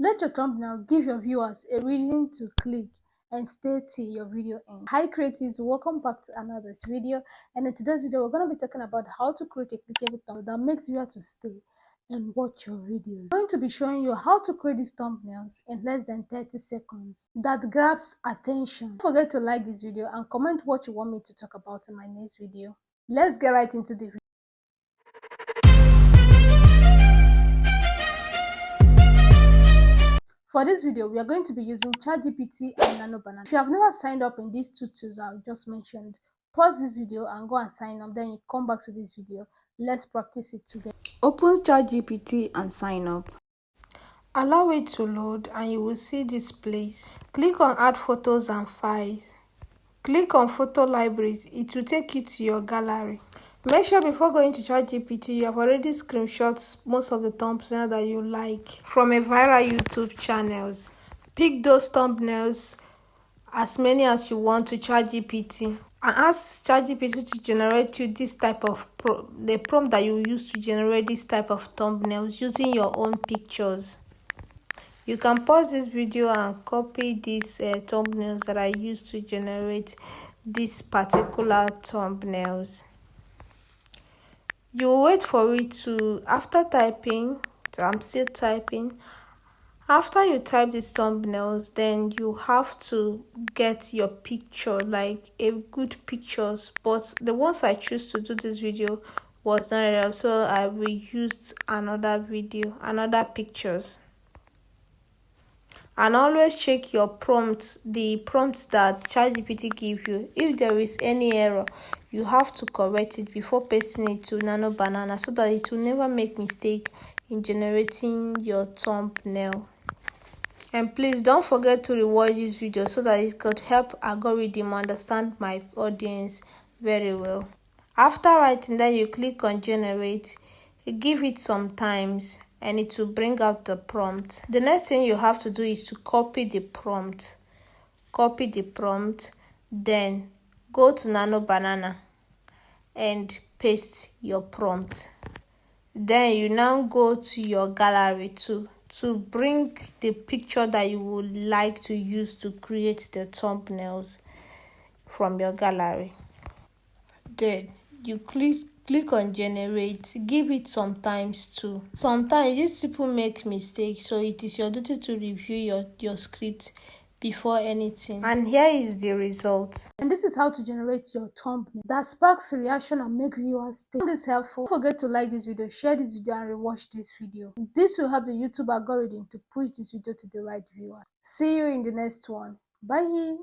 Let your thumbnail give your viewers a reason to click and stay till your video ends. Hi creatives, welcome back to another video. And in today's video, we're going to be talking about how to create a clickable thumbnail that makes viewers to stay and watch your videos. I'm going to be showing you how to create these thumbnails in less than 30 seconds that grabs attention. Don't forget to like this video and comment what you want me to talk about in my next video. Let's get right into the video. For this video, we are going to be using ChatGPT and NanoBanana. If you have never signed up in these two tools I just mentioned, pause this video and go and sign up. Then you come back to this video. Let's practice it together. Open ChatGPT and sign up. Allow it to load and you will see this place. Click on add photos and files. Click on photo libraries. It will take you to your gallery. Make sure before going to ChatGPT you have already screenshot most of the thumbnails that you like from a viral YouTube channels. Pick those thumbnails, as many as you want, to ChatGPT and ask ChatGPT to generate you this type of the prompt that you use to generate this type of thumbnails using your own pictures. You can pause this video and copy these thumbnails that I used to generate this particular thumbnails. You wait for it to, after typing, so I'm still typing. After you type these thumbnails, then you have to get your picture, like a good pictures. But the ones I choose to do this video was not enough, so I will use another pictures. And always check your prompts, the prompts that ChatGPT give you. If there is any error, you have to correct it before pasting it to NanoBanana so that it will never make mistake in generating your thumbnail. And please don't forget to rewatch this video so that it could help algorithm understand my audience very well. After writing that, you click on generate, you give it some times and it will bring out the prompt. The next thing you have to do is to copy the prompt. Then go to NanoBanana and paste your prompt. Then you now go to your gallery to bring the picture that you would like to use to create the thumbnails from your gallery. Then you click on generate, give it some times too. Sometimes these people make mistakes, so it is your duty to review your script before anything. And here is the result. And this is how to generate your thumbnail that sparks reaction and make viewers stay. If this is helpful, don't forget to like this video, share this video and rewatch this video. This will help the YouTube algorithm to push this video to the right viewers. See you in the next one. Bye.